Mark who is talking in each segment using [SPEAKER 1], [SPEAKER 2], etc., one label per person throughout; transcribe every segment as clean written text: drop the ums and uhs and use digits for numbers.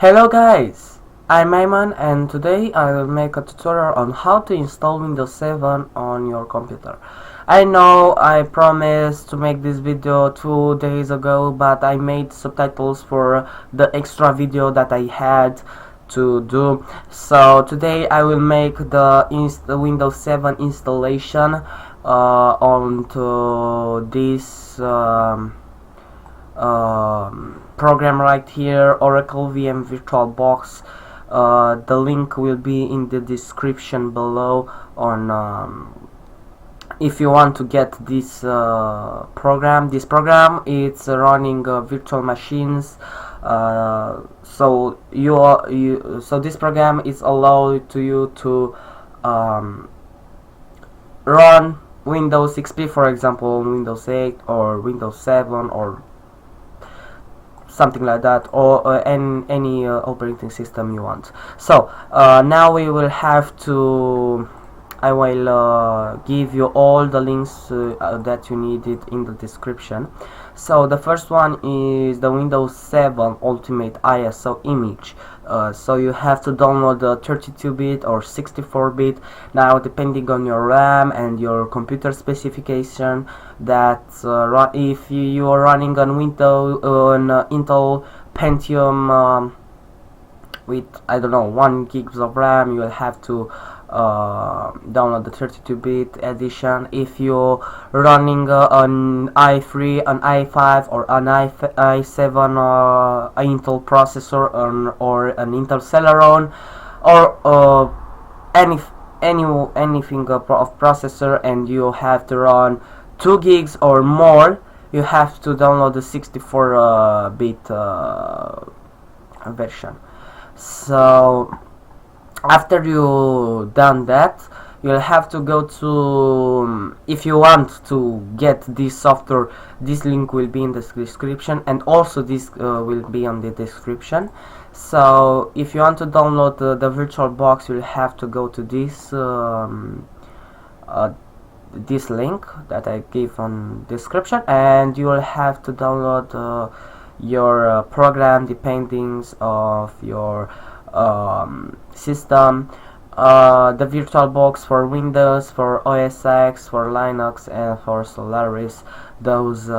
[SPEAKER 1] Hello guys, I'm Ayman and today I will make a tutorial on how to install Windows 7 on your computer. I know I promised to make this video 2 days ago, but I made subtitles for the extra video that I had to do. So today I will make the Windows 7 installation onto this program right here, Oracle VM Virtualbox. The link will be in the description below. If you want to get this program, it's running virtual machines. So this program is allowed to you to run Windows XP, for example, Windows 8 or Windows 7 or something like that, or any operating system you want. So now we will have to I will give you all the links that you needed in the description. So the first one is the Windows 7 Ultimate ISO image. So you have to download the 32-bit or 64-bit. Now, depending on your RAM and your computer specification, that if you are running on Intel Pentium with, I don't know, 1 gigs of RAM, you will have to download the 32-bit edition. If you're running an i3, an i5, or an i7 Intel processor or an Intel Celeron, or anything of processor, and you have to run 2 gigs or more, you have to download the 64-bit version. So after you done that, you'll have to go to, if you want to get this software, this link will be in the description, and also this will be on the description. So if you want to download the Virtualbox, you'll have to go to this link that I gave on description, and you will have to download your program depending of your system, the VirtualBox for Windows, for OS X, for Linux, and for Solaris, those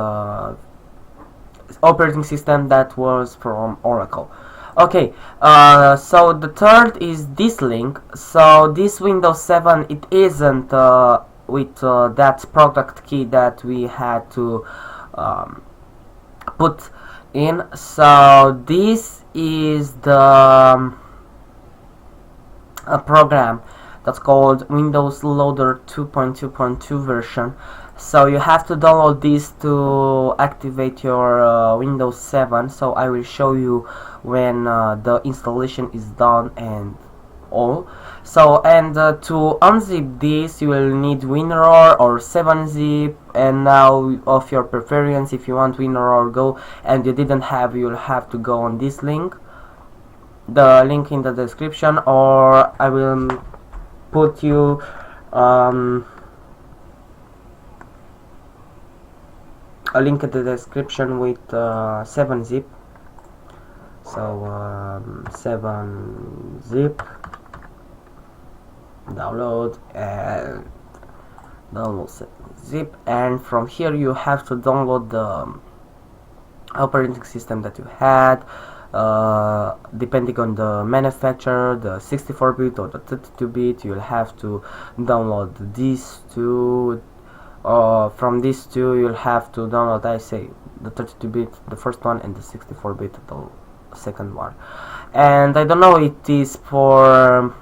[SPEAKER 1] operating system that was from Oracle. Okay, so the third is this link. So this Windows 7, it isn't with that product key that we had to put in. So this is the a program that's called Windows Loader 2.2.2 version. So you have to download this to activate your Windows 7. So I will show you when the installation is done and all. So, and to unzip this, you will need WinRAR or 7-zip, and now of your preference, if you want WinRAR, go, and you didn't have, you'll have to go on this link, the link in the description, or I will put you a link in the description with 7-zip. So 7-zip, download and download 7-zip, and from here you have to download the operating system that you had. Depending on the manufacturer, the 64-bit or the 32-bit, you'll have to download these two. From these two, you'll have to download, I say, the 32-bit, the first one, and the 64-bit, the second one. And I don't know, it is for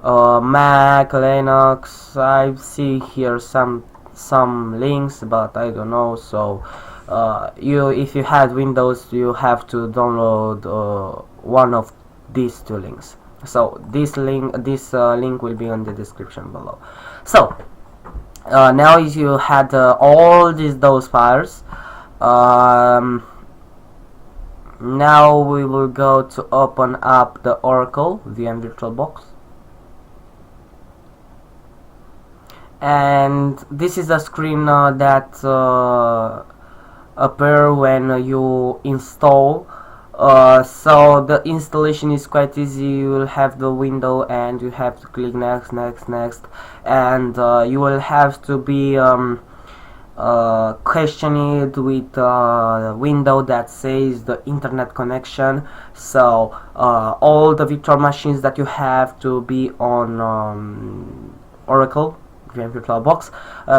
[SPEAKER 1] Mac, Linux. I see here some links, but I don't know. So if you had Windows, you have to download one of these two links. So this link will be on the description below. So now you had all those files. Now we will go to open up the Oracle VM Virtualbox, and this is a screen that appear when you install So the installation is quite easy. You will have the window and you have to click next, next, next, and you will have to be question it with a window that says the internet connection. So all the virtual machines that you have to be on Oracle Virtualbox,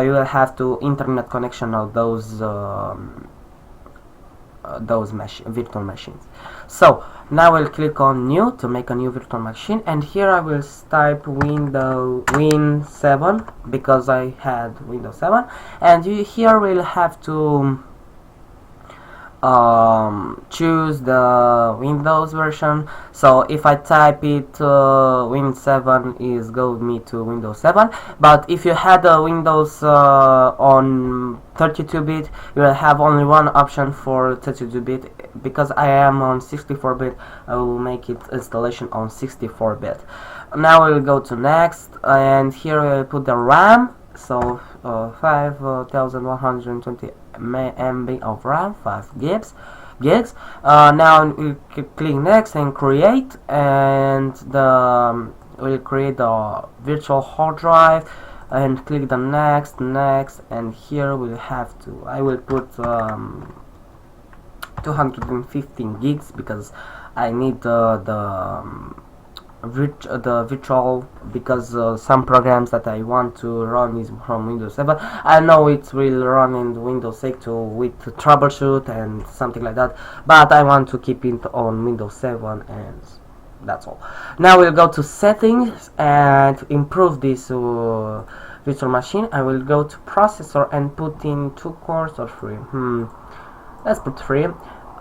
[SPEAKER 1] you will have to internet connection of those virtual machines. So now I'll click on new to make a new virtual machine, and here I will type Win7 because I had Windows 7, and here we'll have to choose the Windows version. So if I type it, Win7 is go me to Windows 7, but if you had a Windows on 32-bit, you will have only one option for 32-bit. Because I am on 64-bit, I will make it installation on 64-bit. Now we'll go to next, and here we'll put the RAM. So 5120 MB of RAM, 5 gigs. Now we click next and create, and we'll create the virtual hard drive, and click the next, and here we'll have to, I will put 215 gigs because I need the virtual, because some programs that I want to run is from Windows 7. I know it will run in Windows 8 with troubleshoot and something like that, but I want to keep it on Windows 7, and that's all. Now we'll go to settings and improve this virtual machine. I will go to processor and put in 2 cores or 3. Let's put 3.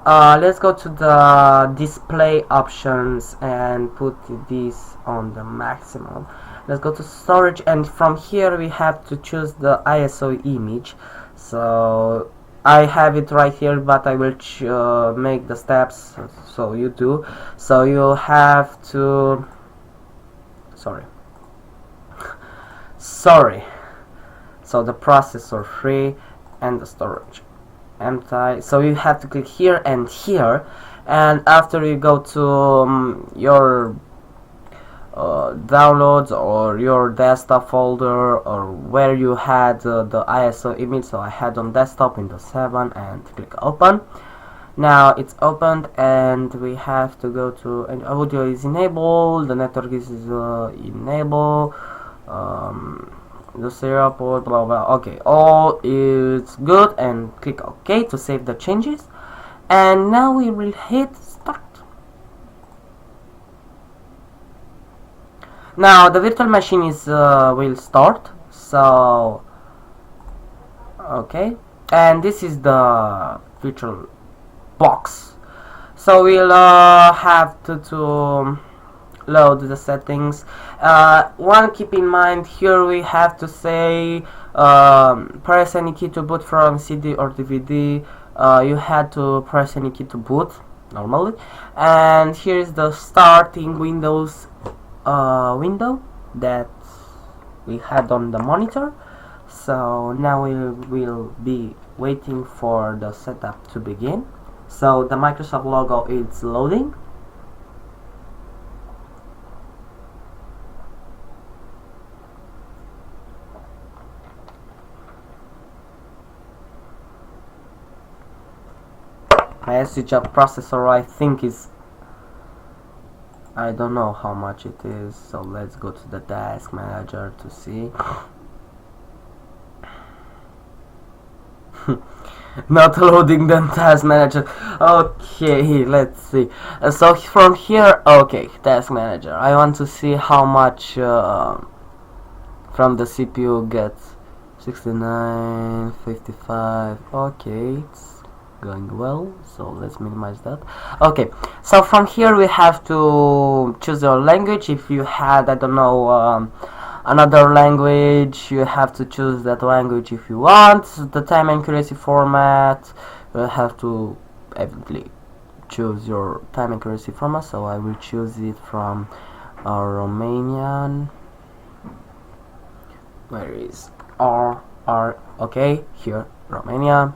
[SPEAKER 1] Let's go to the display options and put this on the maximum. Let's go to storage, and from here we have to choose the ISO image. So I have it right here, but I will make the steps so you do. So you have to sorry. So the processor 3 and the storage empty. So you have to click here and here, and after you go to your downloads or your desktop folder or where you had the ISO image. So I had on desktop Windows 7, and click open. Now it's opened, and we have to go to, and audio is enabled, the network is enabled, the serial port, blah blah. Okay, all is good, and click OK to save the changes. And now we will hit start. Now the virtual machine is will start. So okay, and this is the virtual box. So we'll have to load the settings. One, keep in mind, here we have to say press any key to boot from CD or DVD. You had to press any key to boot normally, and here is the starting Windows window that we had on the monitor. So now we will be waiting for the setup to begin. So the Microsoft logo is loading. My SSD processor, I think, is, I don't know how much it is, so let's go to the task manager to see. Not loading the task manager. Okay, let's see. So from here, okay, task manager, I want to see how much from the CPU gets. 69, 55. Okay, it's going well, so let's minimize that. Okay, so from here we have to choose your language. If you had, I don't know, another language, you have to choose that language if you want. The time accuracy format, you have to evidently choose your time accuracy format, so I will choose it from Romanian. Where is R? Okay, here, Romania.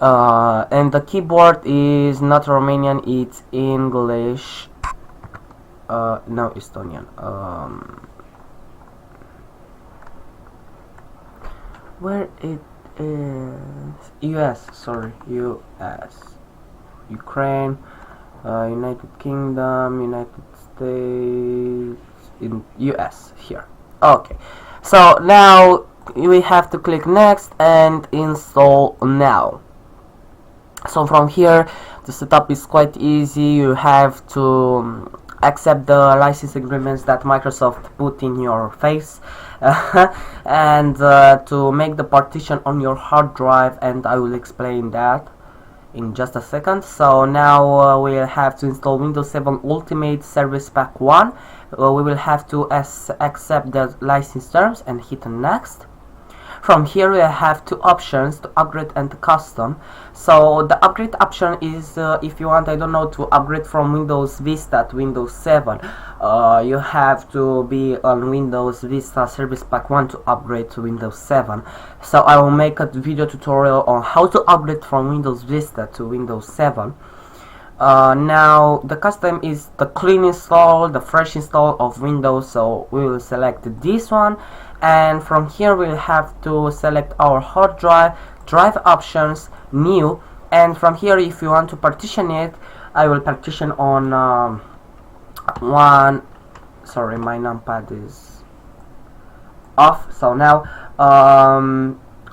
[SPEAKER 1] And the keyboard is not Romanian, it's English. No, Estonian. Where it is? US, sorry, US. Ukraine, United Kingdom, United States, in US here. Okay, so now we have to click next and install now. So from here the setup is quite easy. You have to accept the license agreements that Microsoft put in your face and to make the partition on your hard drive, and I will explain that in just a second. So now we'll have to install Windows 7 Ultimate Service Pack 1. We will have to accept the license terms and hit next. From here we have two options, to upgrade and to custom. So the upgrade option is if you want, I don't know, to upgrade from Windows Vista to Windows 7. You have to be on Windows Vista Service Pack 1 to upgrade to Windows 7. So I will make a video tutorial on how to upgrade from Windows Vista to Windows 7. Now the custom is the clean install, the fresh install of Windows, so we will select this one, and from here we'll have to select our hard drive, drive options, new, and from here if you want to partition it, I will partition on one, sorry, my numpad is off, so now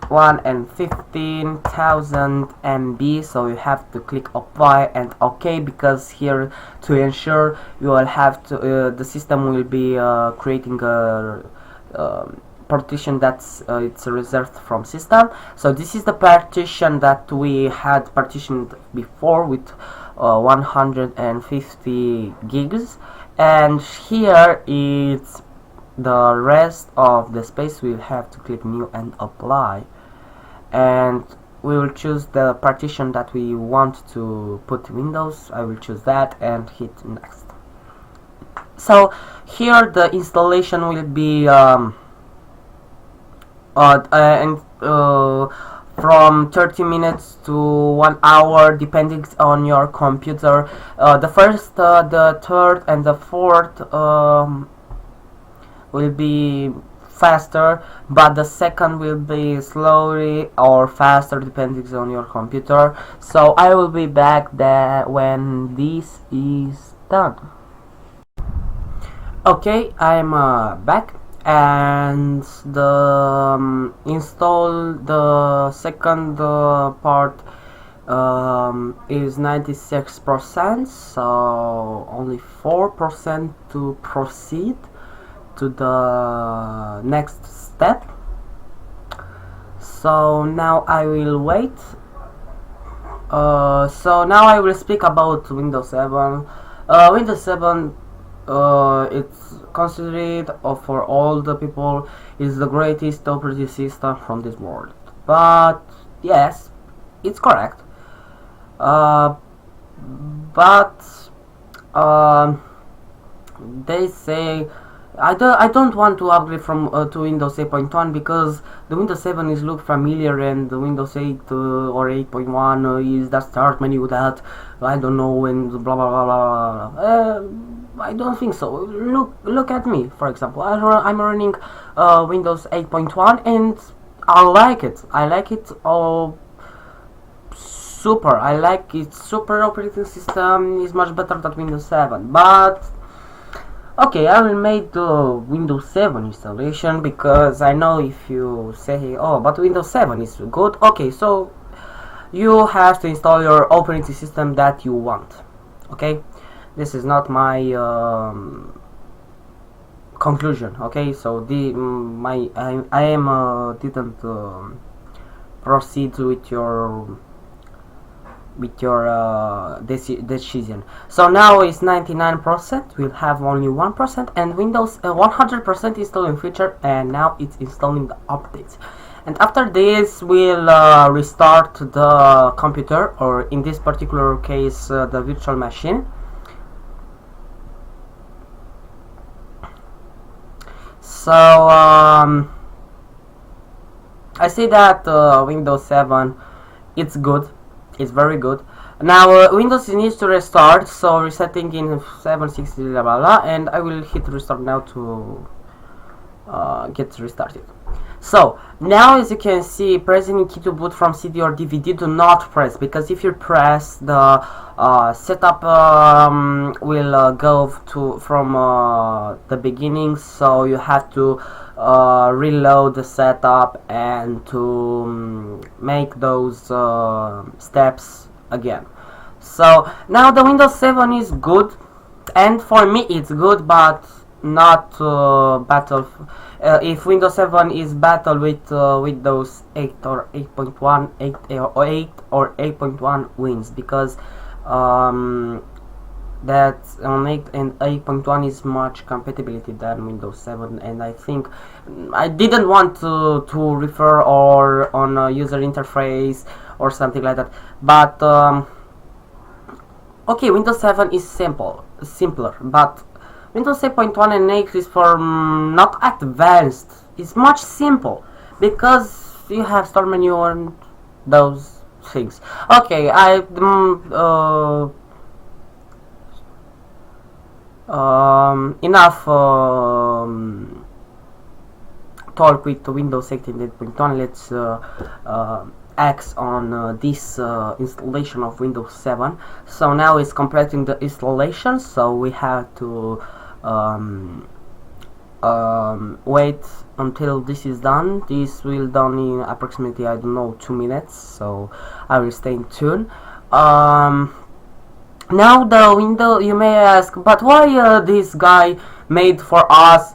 [SPEAKER 1] 1 and 15,000 MB, so you have to click apply and OK, because here to ensure you will have to the system will be creating a partition that's it's reserved from system. So this is the partition that we had partitioned before with 150 gigs, and here it's the rest of the space. We'll have to click new and apply, and we will choose the partition that we want to put Windows. I will choose that and hit next. So here the installation will be from 30 minutes to 1 hour depending on your computer. The first, the third and the fourth will be faster, but the second will be slowly or faster depending on your computer. So I will be back there when this is done. Okay, I'm back, and the install the second part is 96%, so only 4% to proceed to the next step. So now I will wait. So now I will speak about Windows 7. Windows 7, it's considered for all the people is the greatest operating system from this world. But yes, it's correct. But they say I don't want to upgrade from to Windows 8.1 because the Windows 7 is look familiar, and the Windows 8 or 8.1 is the start menu that I don't know, and blah blah blah blah. I don't think so. Look at me, for example. I'm running Windows 8.1 and I like it. I like it all super. I like it. Super operating system is much better than Windows 7. But okay, I will make the Windows 7 installation because I know if you say, oh, but Windows 7 is good. Okay, so you have to install your operating system that you want. Okay, this is not my conclusion. Okay, so I am didn't proceed with your decision. So now it's 99%, we'll have only 1%, and Windows 100% installing feature, and now it's installing the updates. And after this we'll restart the computer, or in this particular case the virtual machine. So I see that Windows 7, it's good. It's very good. Now Windows needs to restart, so resetting in 760 blah blah blah, and I will hit restart now to get restarted. So now, as you can see, pressing key to boot from CD or DVD, do not press, because if you press, the setup will go to from the beginning, so you have to reload the setup and to make those steps again. So now the Windows 7 is good, and for me it's good, but not battle. If Windows 7 is battle with Windows 8 or 8.1, 8 or 8.1 wins, because that on 8 and 8.1 is much compatibility than Windows 7, and I think I didn't want to refer or on a user interface or something like that, but okay, Windows 7 is simpler, but Windows 8.1 and 8 is for not advanced. It's much simple because you have start menu and those things. Okay, enough talk with Windows 8 and 8.1. Let's X on this installation of Windows 7. So now it's completing the installation, so we have to wait until this is done. This will done in approximately, I don't know, 2 minutes, so I will stay tuned. Now the window, you may ask, but why this guy made for us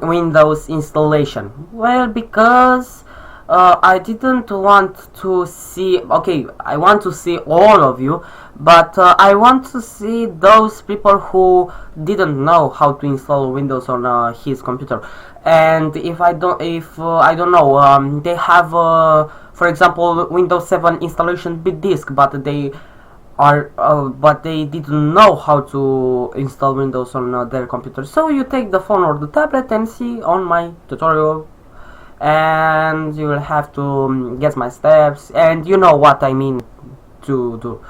[SPEAKER 1] Windows installation? Well, because I didn't want to see, okay, I want to see all of you, but I want to see those people who didn't know how to install Windows on his computer. And if I don't know, they have for example Windows 7 installation bit disk, but they didn't know how to install Windows on their computer. So you take the phone or the tablet and see on my tutorial, and you will have to get my steps, and you know what I mean to do.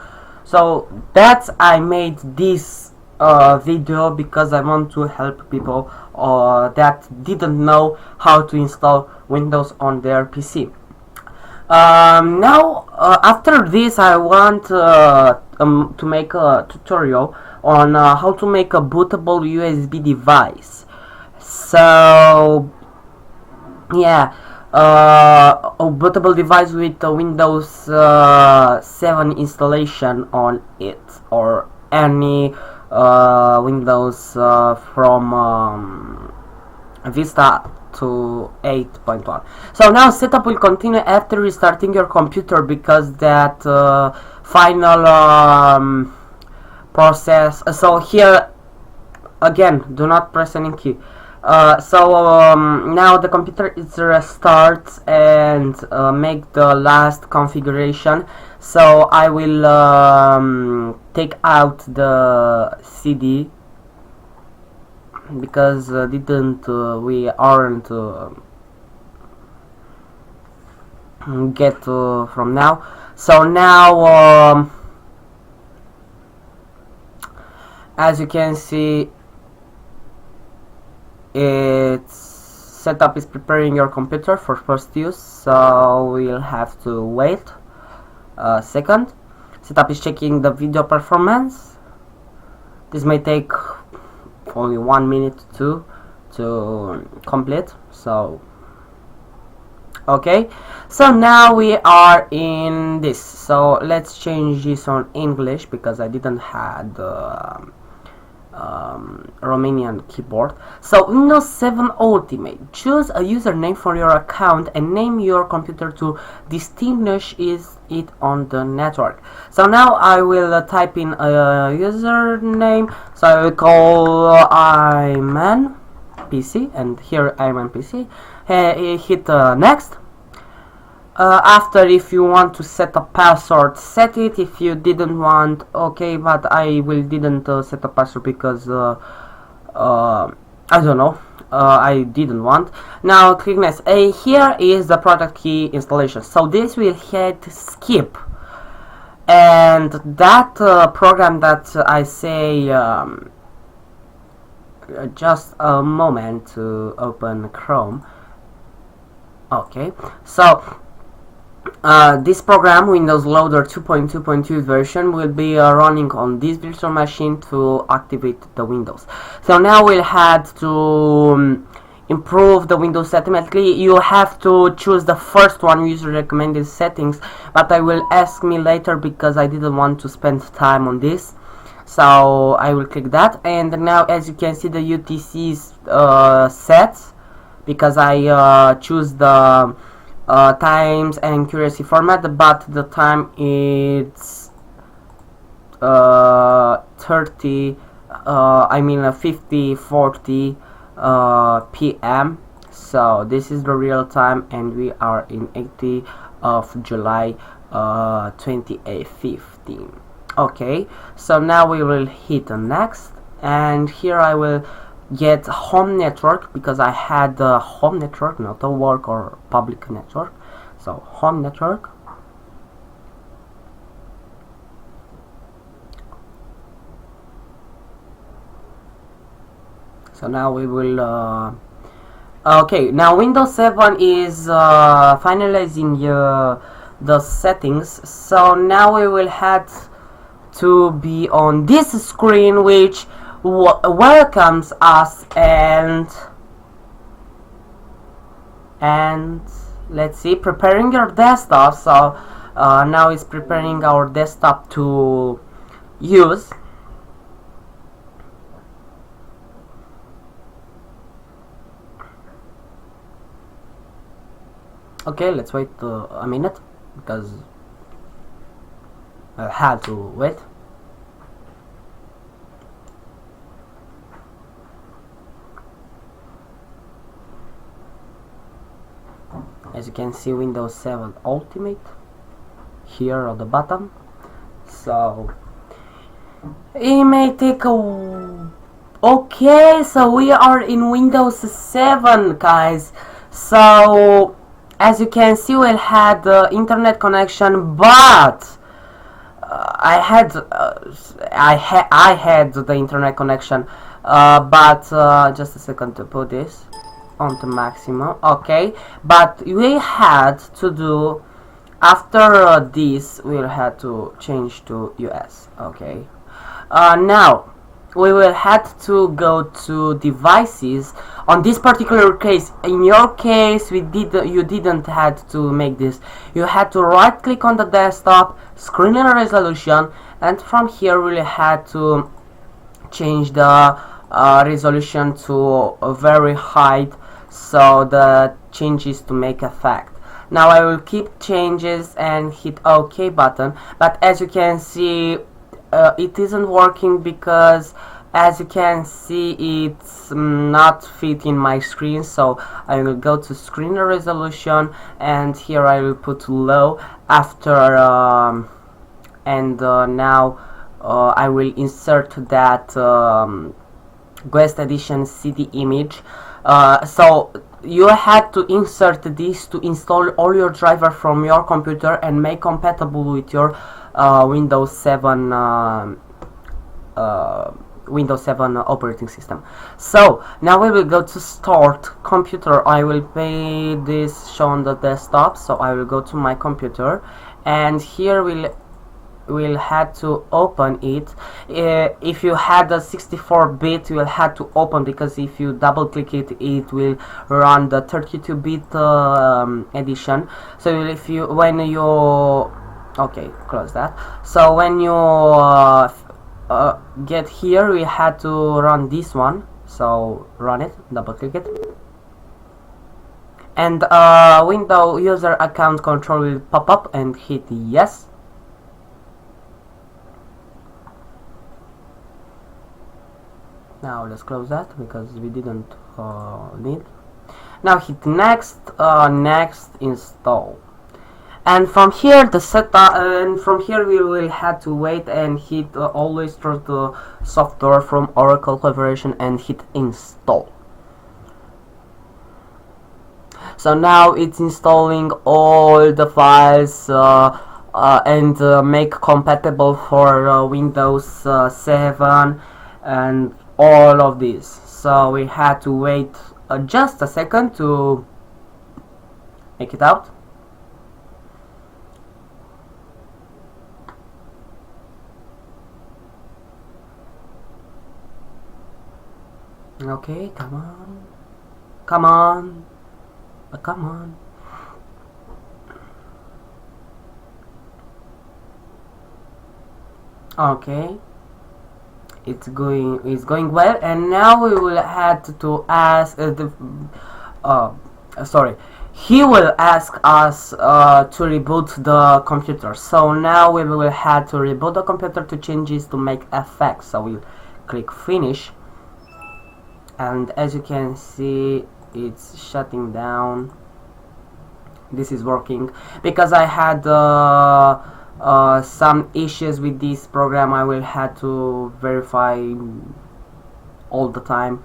[SPEAKER 1] So that's I made this video because I want to help people that didn't know how to install Windows on their PC. Now after this I want to make a tutorial on how to make a bootable USB device. So yeah, a bootable device with Windows 7 installation on it, or any Windows from Vista to 8.1. So now setup will continue after restarting your computer, because that final process. So here again, do not press any key. Now the computer is restart and make the last configuration. So I will take out the CD, because we aren't get from now. So now as you can see, its setup is preparing your computer for first use, so we'll have to wait a second. Setup is checking the video performance. This may take only 1 minute to complete. So okay, so now we are in this. So let's change this on English, because I didn't have Romanian keyboard. So Windows 7 Ultimate. Choose a username for your account and name your computer to distinguish it on the network. So now I will type in a username. So I will call Iman PC, and here Iman PC. Hit next. After, if you want to set a password, set it. If you didn't want, okay, but I didn't set a password because I don't know, I didn't want. Now click next. Here is the product key installation. So this will hit skip. and that program that I say, just a moment to open Chrome. Okay, so this program, Windows Loader 2.2.2 version, will be running on this virtual machine to activate the Windows. So now we'll have to improve the Windows automatically. You have to choose the first one, user recommended settings, but I will ask me later because I didn't want to spend time on this. So I will click that, and now as you can see the UTC is set because I choose the times and accuracy format, but the time is 30 I mean 50:40 p.m. so this is the real time, and we are in 80 of July 2015. Okay, so now we will hit next, and here I will get home network because I had a home network, not a work or public network. So home network. So now we will okay, now Windows 7 is finalizing the settings, so now we will have to be on this screen, which welcomes us, and let's see, preparing your desktop. So now it's preparing our desktop to use. Okay, let's wait a minute because I had to wait. As you can see, Windows 7 Ultimate here at the bottom. So it may take a... Okay, so we are in Windows 7, guys. So as you can see, we had the internet connection, but I had the internet connection, but just a second to put this on the maximum. Okay, but we had to do after this, we'll have to change to US. Okay, now we will have to go to devices. On this particular case, in your case, you didn't have to make this. You had to right click on the desktop, screen resolution, and from here we had to change the resolution to a very high, so the changes to make effect. Now I will keep changes and hit OK button, but as you can see, it isn't working because as you can see it's not fit in my screen. So I will go to screen resolution, and here I will put low after and now I will insert that Guest Edition CD image. So you had to insert this to install all your driver from your computer and make compatible with your Windows 7 operating system. So now we will go to Start Computer. I will pay this show on the desktop, so I will go to my computer, and here we'll have to open it. If you had a 64-bit, you will have to open, because if you double click it, it will run the 32-bit edition. So if you okay, close that. So when you get here, we had to run this one. So run it, double click it, and Windows user account control will pop up, and hit yes. Now let's close that because we didn't need. Now hit next, next, install, and from here the setup, and from here we will have to wait and hit always trust the software from Oracle Collaboration and hit install. So now it's installing all the files and make compatible for Windows 7 and all of this. So we had to wait just a second to make it out. Okay, come on, come on, come on. Okay, it's going well, and now we will have to ask sorry, he will ask us to reboot the computer. So now we will have to reboot the computer to changes to make effects. So we'll click finish, and as you can see, it's shutting down. This is working because I had some issues with this program. I will have to verify all the time.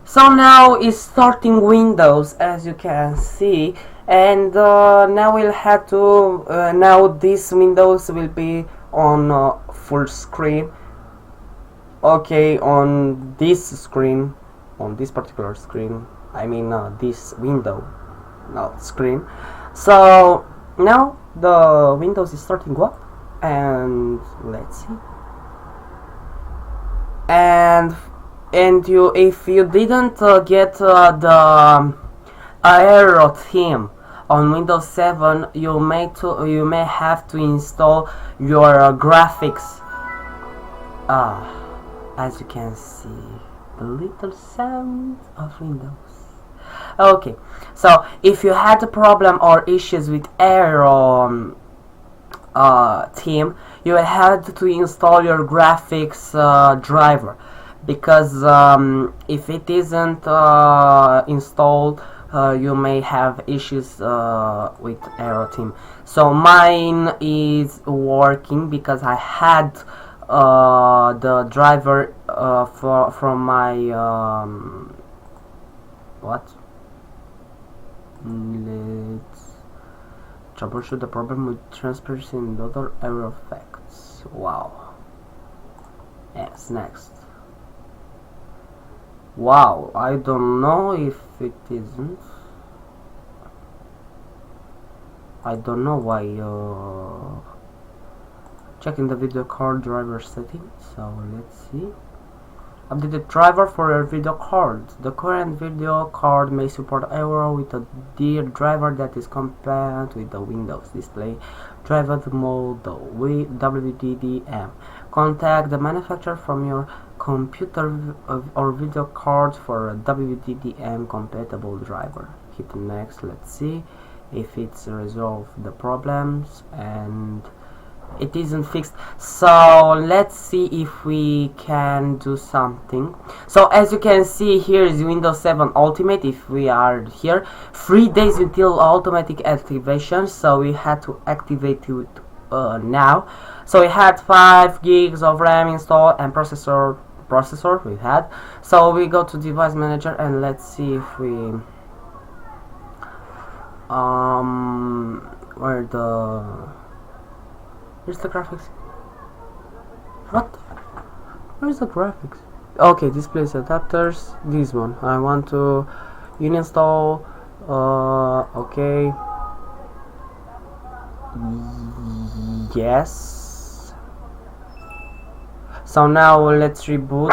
[SPEAKER 1] So now it's starting Windows, as you can see, and now we'll have to now this Windows will be on full screen. Okay, on this screen, on this particular screen, I mean this window, not screen. So now the Windows is starting up, and let's see. And you, if you didn't get the Aero theme on Windows 7, you may have to install your graphics. As you can see, the little sound of Windows. Okay, so if you had a problem or issues with Aero theme, you will have to install your graphics driver, because if it isn't installed, you may have issues with Aero theme. So mine is working because I had the driver from my let's troubleshoot the problem with transparency and other Aero effects. Wow. Yes, next. Wow, I don't know if it isn't. I don't know why. Checking the video card driver settings. So let's see. Update the driver for your video card. The current video card may support Aero with a dear driver that is compatible with the Windows display driver model WDDM. Contact the manufacturer from your computer or video card for a WDDM compatible driver. Hit next. Let's see if it's resolved the problems, and it isn't fixed. So let's see if we can do something. So as you can see, here is Windows 7 Ultimate. If we are here, 3 days until automatic activation, so we had to activate it now. So we had 5 gigs of RAM installed and processor we had. So we go to device manager, and let's see if we where's the graphics? What? Where's the graphics? Okay, displays adapters. This one. I want to uninstall. Okay. Yes. So now let's reboot.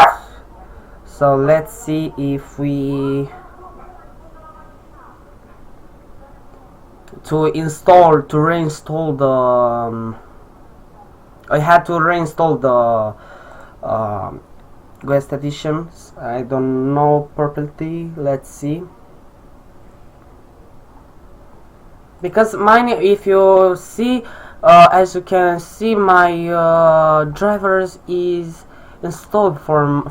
[SPEAKER 1] So let's see if we to reinstall the I had to reinstall the guest editions. I don't know properly. Let's see, because mine, if you see, as you can see, my drivers is installed for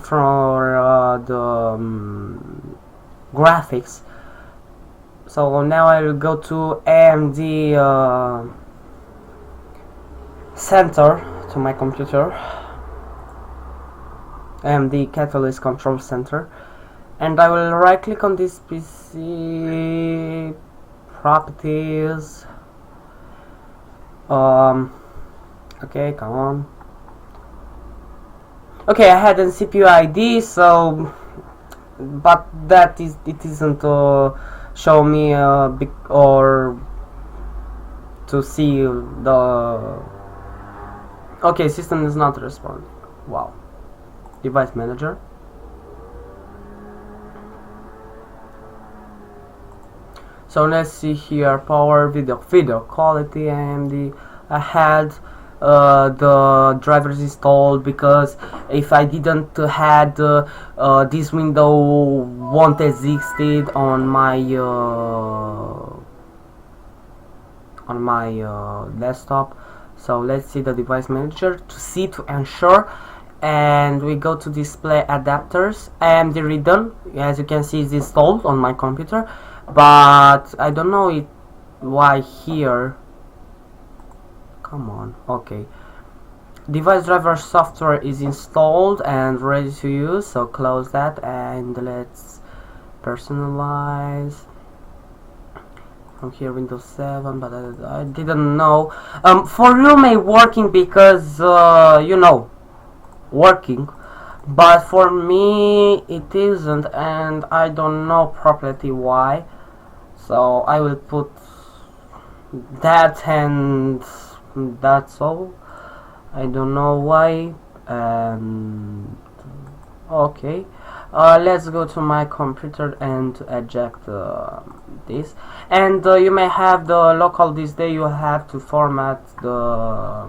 [SPEAKER 1] the graphics. So now I will go to AMD center to my computer, AMD Catalyst Control Center, and I will right click on this PC, properties, Okay, come on. Okay, I had a CPU ID, so but it isn't show me big or to see the. Okay, system is not responding. Wow. Device manager. So let's see here, power, video quality, AMD. I had the drivers installed because if I didn't had this window won't existed on my desktop. So let's see the device manager to ensure, and we go to display adapters. AMD Radeon, as you can see, is installed on my computer, but I don't know why here. Come on. Okay, device driver software is installed and ready to use, so close that and let's personalize from here, Windows 7, but I didn't know. For you may working because you know, working, but for me it isn't, and I don't know properly why. So I will put that, and that's all. I don't know why. Okay, let's go to my computer and eject this. And you may have the local disk day. You have to format the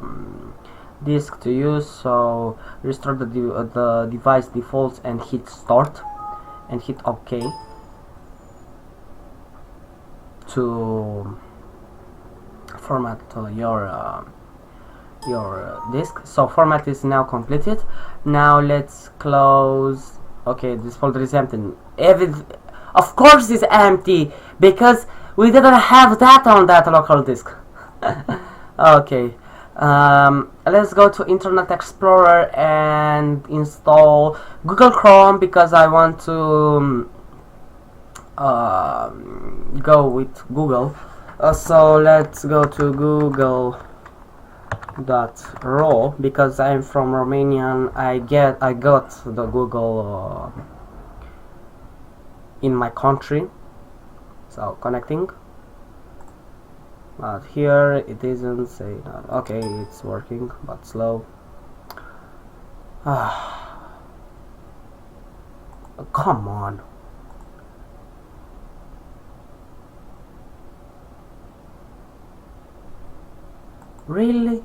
[SPEAKER 1] disk to use. So restore the device defaults and hit start and hit OK to format your disk. So format is now completed. Now let's close. Okay, this folder is empty. Of course it's empty because we didn't have that on that local disk. Okay, let's go to Internet Explorer and install Google Chrome because I want to go with Google. So let's go to Google.ro because I'm from Romania and I got the Google in my country. So connecting, but here it isn't saying. Okay, it's working but slow. Come on. Really?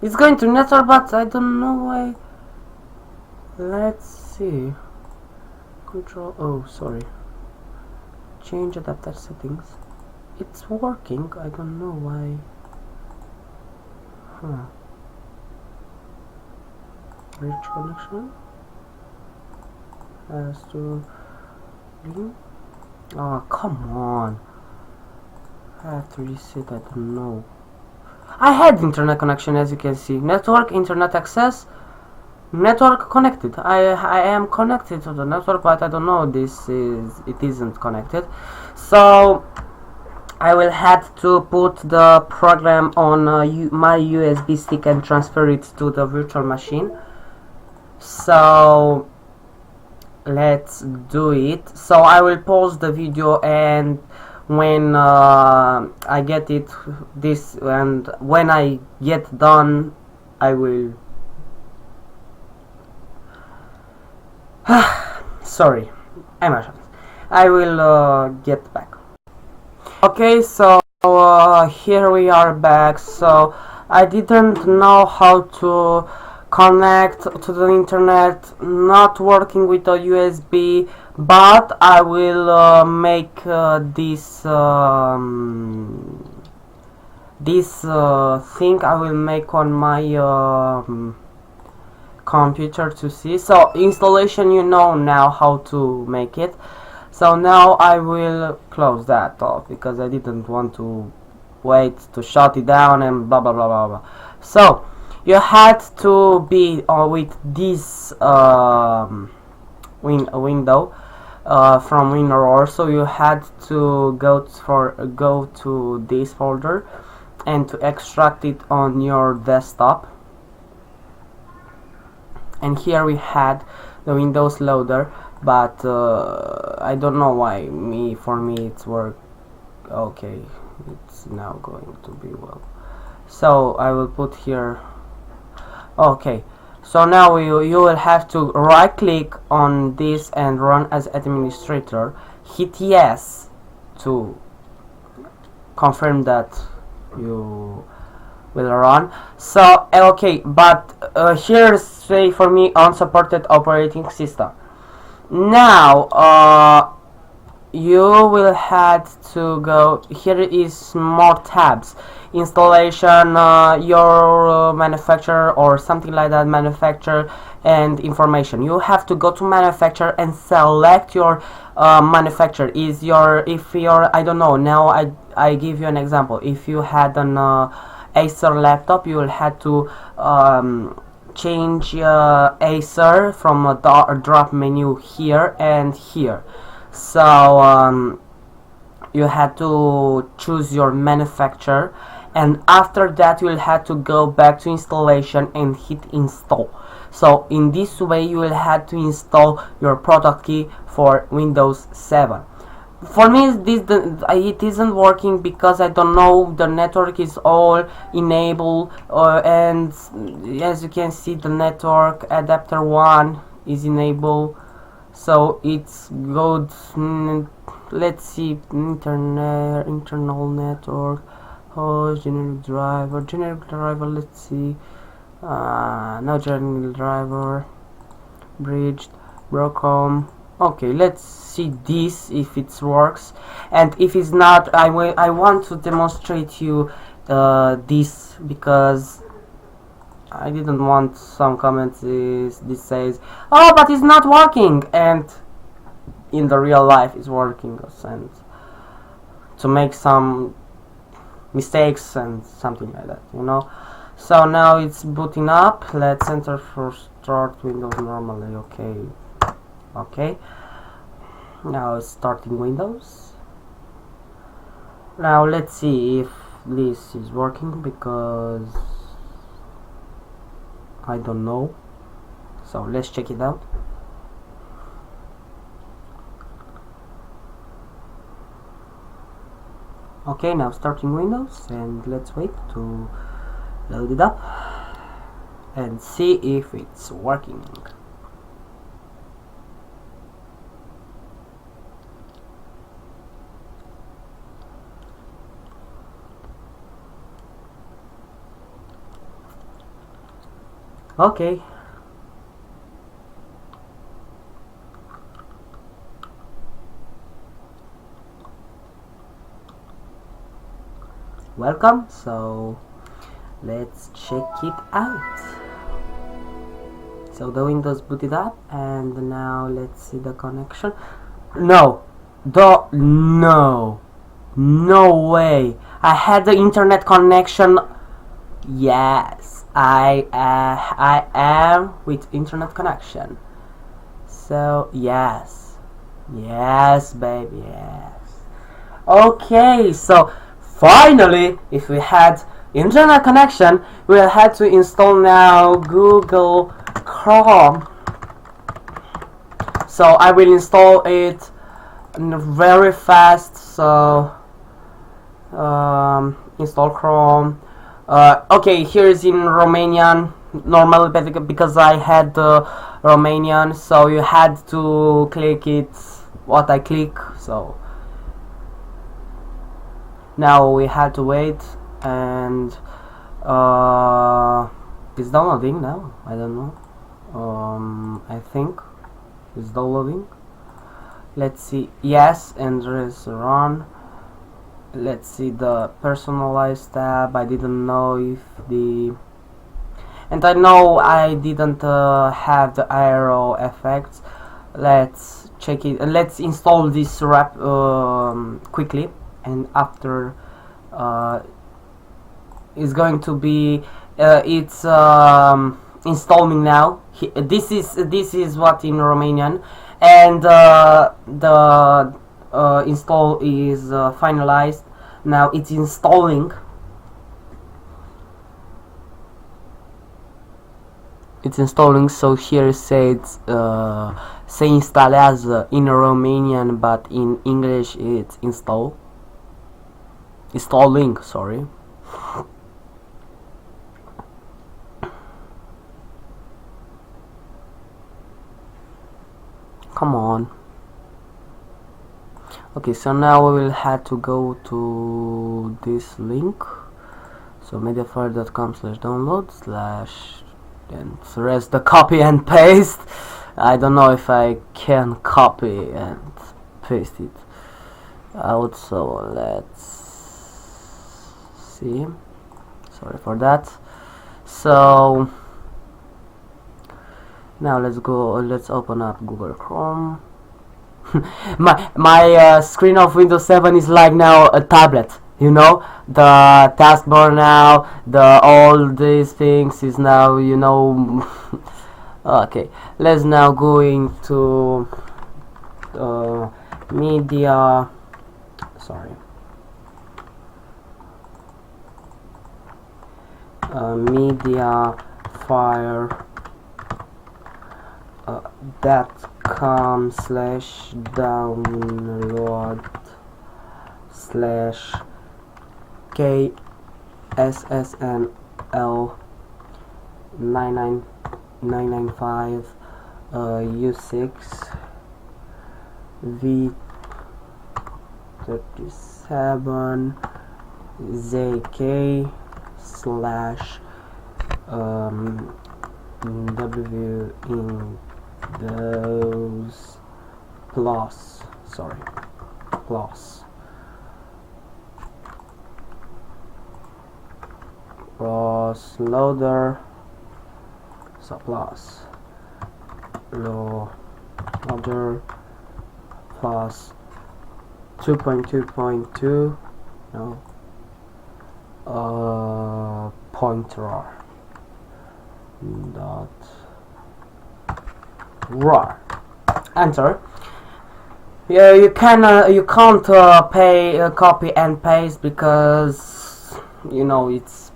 [SPEAKER 1] It's going to network, but I don't know why. Let's see. Control. Oh, sorry. Change adapter settings. It's working. I don't know why. Reach connection. Has to. Oh, come on. I have to reset. I don't know. I had internet connection, as you can see. Network, internet access, network connected. I am connected to the network, but I don't know it isn't connected. So I will have to put the program on my USB stick and transfer it to the virtual machine. So let's do it. So I will pause the video, and when I get it and when I get done I will sorry, I will get back. Okay, so here we are back. So I didn't know how to connect to the internet, not working with a USB, but I will make this thing I will make on my computer to see. So installation, you know now how to make it. So now I will close that off because I didn't want to wait to shut it down and blah blah blah blah blah. So you had to be with this window. from WinRAR, so you had to go to this folder and to extract it on your desktop. And here we had the Windows loader, but I don't know why for me it's work. Okay, it's now going to be well. So I will put here. Okay, so now you will have to right click on this and run as administrator. Hit yes to confirm that you will run. So okay, but here's say for me unsupported operating system. Now you will have to go. Here is more tabs: installation, your manufacturer or something like that, manufacturer and information. You have to go to manufacturer and select your manufacturer. Is your, if your, I don't know, now I give you an example. If you had an Acer laptop, you will have to change Acer from a drop menu here and here. So you had to choose your manufacturer, and after that you will have to go back to installation and hit install. So in this way you will have to install your product key for Windows 7. For me it isn't working because I don't know, the network is all enabled, and as you can see the network adapter 1 is enabled, so it's good. Let's see, internal network, host, generic driver, let's see, no generic driver, bridged, Broadcom. Okay, let's see this if it works, and if it's not, I want to demonstrate you this, because I didn't want some comments this says, oh, but it's not working, and in the real life it's working, and to make some mistakes and something like that, you know. So now it's booting up. Let's enter for start Windows normally. Okay, now it's starting Windows. Now let's see if this is working, because I don't know. So let's check it out. Okay, now starting Windows, and let's wait to load it up and see if it's working. Okay. Welcome. So let's check it out. So the Windows booted up, and now let's see the connection. No way, I had the internet connection. Yes, I am with internet connection. So yes baby, yes. Okay, so finally, if we had internet connection, we'll have to install now Google Chrome. So I will install it very fast. So install Chrome. Okay, here is in Romanian normal, because I had the Romanian, so you had to click it what I click. So now we had to wait, and it's downloading now. I don't know. I think it's downloading. Let's see. Yes, and there's run. Let's see the personalized tab. I didn't know if the, and I know I didn't have the arrow effects. Let's check it. Let's install this quickly, and after it's going to be it's installing now. This is what in Romanian, and the install is finalized. Now it's installing. So here it says se instalează in Romanian, but in English it's installing, sorry. Come on. Okay, so now we will have to go to this link, so mediafire.com/download/ and press the copy and paste. I don't know if I can copy and paste it out, so let's see. Sorry for that. So now let's open up Google Chrome. my screen of Windows 7 is like now a tablet, you know, the taskbar now, all these things is now, you know. Okay, let's now go into media, sorry, mediafire.com/download/KSSNL995 U6 V37 ZK /Windows plus, sorry, plus loader, so plus loader plus 2.2.2 no pointer dot raw, enter. Yeah, you can't copy and paste because, you know, it's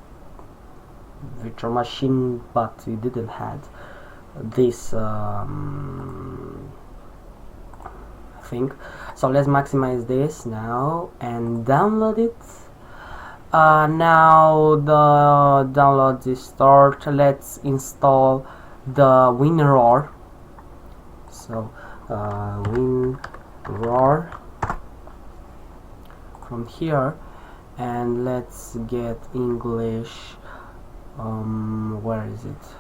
[SPEAKER 1] virtual machine, but we didn't have this thing. So let's maximize this now and download it. Now the download is start. Let's install the WinRAR. So WinRAR from here, and let's get English. Where is it?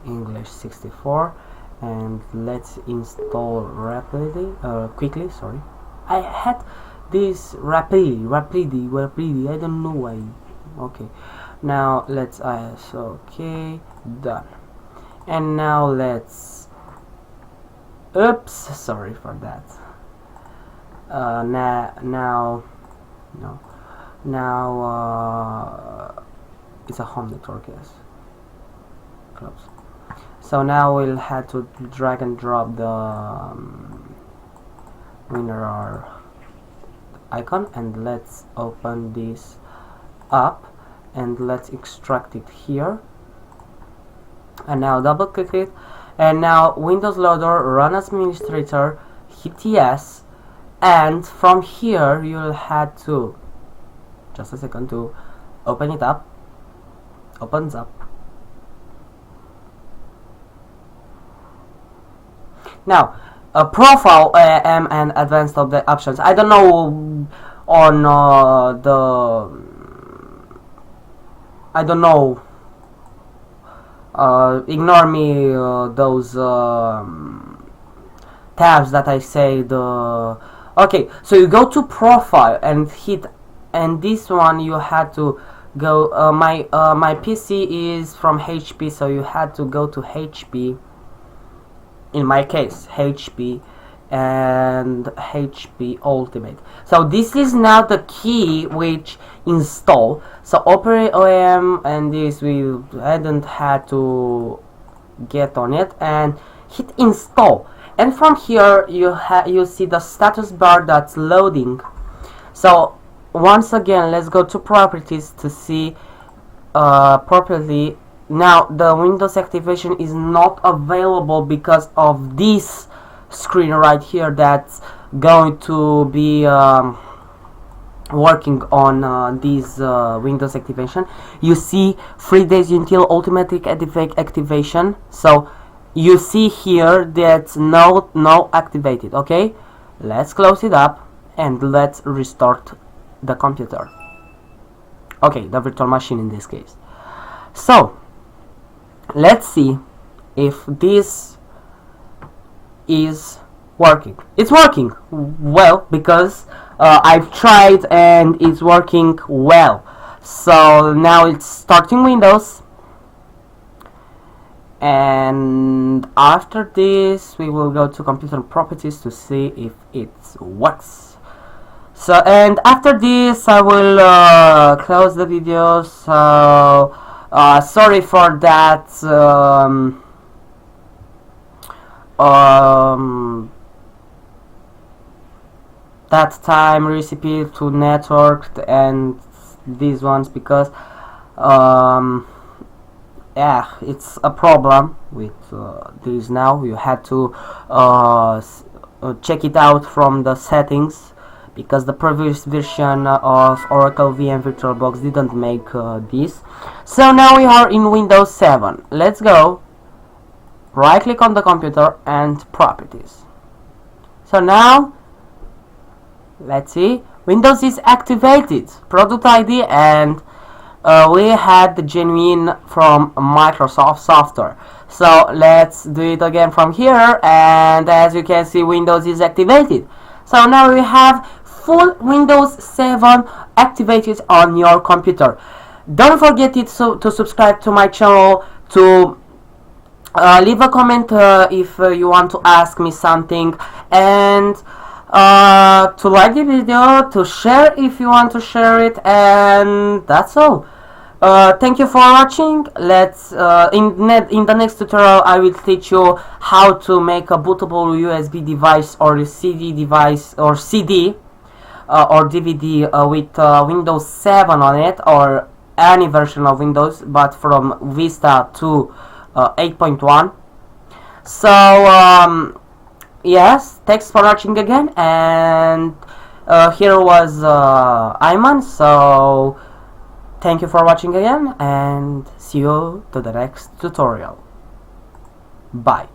[SPEAKER 1] English 64, and let's install quickly. Sorry, I had this rapidly. I don't know why. Okay, now let's okay, done. And now let's, oops, sorry for that. Now it's a home network, yes. Close. So now we'll have to drag and drop the WinRAR icon, and let's open this up and let's extract it here. And now double click it, and now Windows Loader, run as administrator, hit yes, and from here you'll have to, just a second, to open it up. Opens up. Now profile and advanced update options. I don't know on I don't know, ignore me those tabs that I say. Okay, so you go to profile and hit, and this one you had to go, my PC is from HP, so you had to go to HP, in my case HP, and HP Ultimate. So this is now the key which install. So operate OEM, and this we hadn't had to get on it, and hit install. and from here you see the status bar that's loading. So once again, let's go to properties to see properly. Now the Windows activation is not available because of this screen right here that's going to be working on this Windows activation. You see 3 days until automatic activation. So you see here that's no activated. Okay, let's close it up and let's restart the computer. Okay, the virtual machine in this case. So let's see if this is working. It's working well because I've tried and it's working well. So now it's starting Windows, and after this we will go to computer properties to see if it works. So, and after this I will close the video. So sorry for that that time recipe to network and these ones, because yeah, it's a problem with this. Now you had to check it out from the settings, because the previous version of Oracle VM Virtualbox didn't make this. So now we are in Windows 7. Let's go right click on the computer and properties. So now let's see, Windows is activated, product ID, and we had the genuine from Microsoft software. So let's do it again from here, and as you can see, Windows is activated. So now we have full Windows 7 activated on your computer. Don't forget to subscribe to my channel, to leave a comment if you want to ask me something, and to like the video, to share if you want to share it, and that's all. Thank you for watching. Let's in the next tutorial I will teach you how to make a bootable USB device or a CD device or CD or DVD with Windows 7 on it, or any version of Windows, but from Vista to 8.1. So yes, thanks for watching again, and here was Ayman. So thank you for watching again, and see you to the next tutorial. Bye.